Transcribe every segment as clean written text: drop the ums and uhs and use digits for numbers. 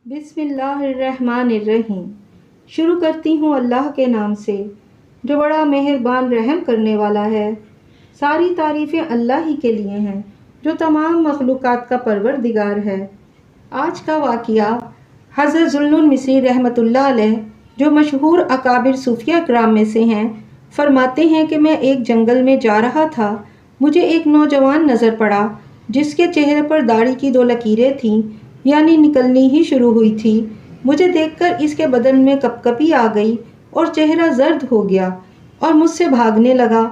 بسم اللہ الرحمن الرحیم۔ شروع کرتی ہوں اللہ کے نام سے جو بڑا مہربان رحم کرنے والا ہے۔ ساری تعریفیں اللہ ہی کے لیے ہیں جو تمام مخلوقات کا پروردگار ہے۔ آج کا واقعہ حضرت ذوالنون رحمۃ اللہ علیہ جو مشہور اکابر صوفیہ کرام میں سے ہیں فرماتے ہیں کہ میں ایک جنگل میں جا رہا تھا، مجھے ایک نوجوان نظر پڑا جس کے چہرے پر داڑھی کی 2 لکیریں تھیں، یعنی نکلنی ہی شروع ہوئی تھی۔ مجھے دیکھ کر اس کے بدن میں کپکپی آ گئی اور چہرہ زرد ہو گیا اور مجھ سے بھاگنے لگا۔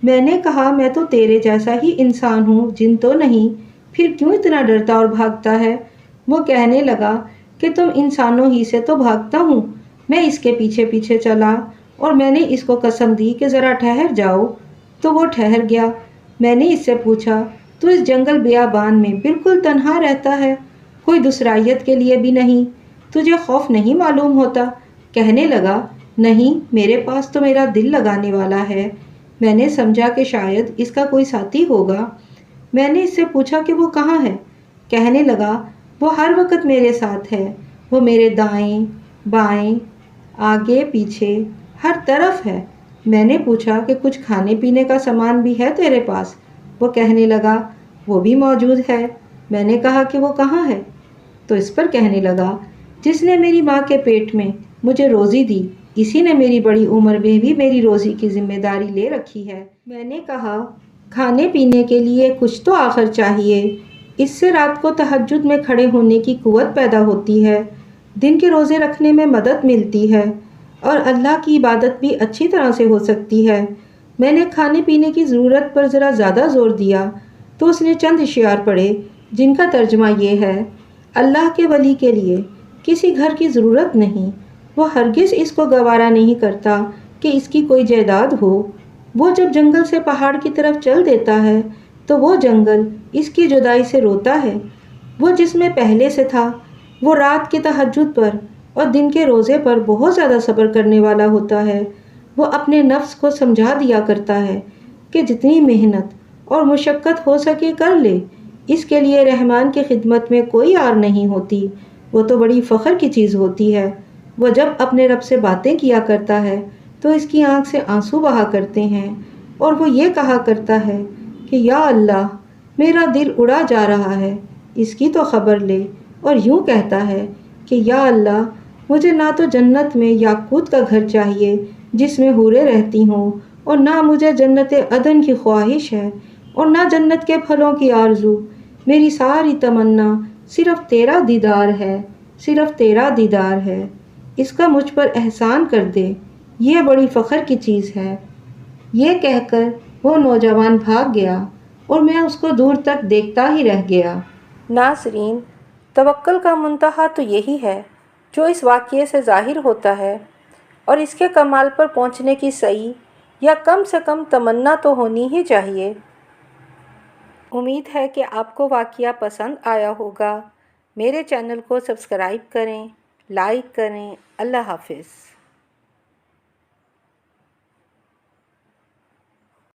میں نے کہا میں تو تیرے جیسا ہی انسان ہوں، جن تو نہیں، پھر کیوں اتنا ڈرتا اور بھاگتا ہے؟ وہ کہنے لگا کہ تم انسانوں ہی سے تو بھاگتا ہوں۔ میں اس کے پیچھے پیچھے چلا اور میں نے اس کو قسم دی کہ ذرا ٹھہر جاؤ، تو وہ ٹھہر گیا۔ میں نے اس سے پوچھا تو اس جنگل بیابان میں بالکل تنہا رہتا ہے، کوئی دوسرائیت کے لیے بھی نہیں، تجھے خوف نہیں معلوم ہوتا؟ کہنے لگا نہیں، میرے پاس تو میرا دل لگانے والا ہے۔ میں نے سمجھا کہ شاید اس کا کوئی ساتھی ہوگا۔ میں نے اس سے پوچھا کہ وہ کہاں ہے؟ کہنے لگا وہ ہر وقت میرے ساتھ ہے، وہ میرے دائیں بائیں آگے پیچھے ہر طرف ہے۔ میں نے پوچھا کہ کچھ کھانے پینے کا سامان بھی ہے تیرے پاس؟ وہ کہنے لگا وہ بھی موجود ہے۔ میں نے کہا کہ وہ کہاں ہے؟ تو اس پر کہنے لگا جس نے میری ماں کے پیٹ میں مجھے روزی دی، اسی نے میری بڑی عمر میں بھی میری روزی کی ذمہ داری لے رکھی ہے۔ میں نے کہا کھانے پینے کے لیے کچھ تو آخر چاہیے، اس سے رات کو تہجد میں کھڑے ہونے کی قوت پیدا ہوتی ہے، دن کے روزے رکھنے میں مدد ملتی ہے اور اللہ کی عبادت بھی اچھی طرح سے ہو سکتی ہے۔ میں نے کھانے پینے کی ضرورت پر ذرا زیادہ زور دیا تو اس نے چند اشعار پڑھے جن کا ترجمہ یہ ہے: اللہ کے ولی کے لیے کسی گھر کی ضرورت نہیں، وہ ہرگز اس کو گوارا نہیں کرتا کہ اس کی کوئی جائیداد ہو۔ وہ جب جنگل سے پہاڑ کی طرف چل دیتا ہے تو وہ جنگل اس کی جدائی سے روتا ہے۔ وہ جس میں پہلے سے تھا، وہ رات کے تہجد پر اور دن کے روزے پر بہت زیادہ صبر کرنے والا ہوتا ہے۔ وہ اپنے نفس کو سمجھا دیا کرتا ہے کہ جتنی محنت اور مشقت ہو سکے کر لے، اس کے لیے رحمان کی خدمت میں کوئی عار نہیں ہوتی، وہ تو بڑی فخر کی چیز ہوتی ہے۔ وہ جب اپنے رب سے باتیں کیا کرتا ہے تو اس کی آنکھ سے آنسو بہا کرتے ہیں اور وہ یہ کہا کرتا ہے کہ یا اللہ، میرا دل اڑا جا رہا ہے، اس کی تو خبر لے، اور یوں کہتا ہے کہ یا اللہ، مجھے نہ تو جنت میں یاقوت کا گھر چاہیے جس میں حوریں رہتی ہوں، اور نہ مجھے جنت عدن کی خواہش ہے، اور نہ جنت کے پھلوں کی آرزو۔ میری ساری تمنا صرف تیرا دیدار ہے، صرف تیرا دیدار ہے، اس کا مجھ پر احسان کر دے، یہ بڑی فخر کی چیز ہے۔ یہ کہہ کر وہ نوجوان بھاگ گیا اور میں اس کو دور تک دیکھتا ہی رہ گیا۔ ناظرین، توکل کا منتہا تو یہی ہے جو اس واقعے سے ظاہر ہوتا ہے، اور اس کے کمال پر پہنچنے کی سعی یا کم سے کم تمنا تو ہونی ہی چاہیے۔ امید ہے کہ آپ کو واقعہ پسند آیا ہوگا۔ میرے چینل کو سبسکرائب کریں، لائک کریں۔ اللہ حافظ۔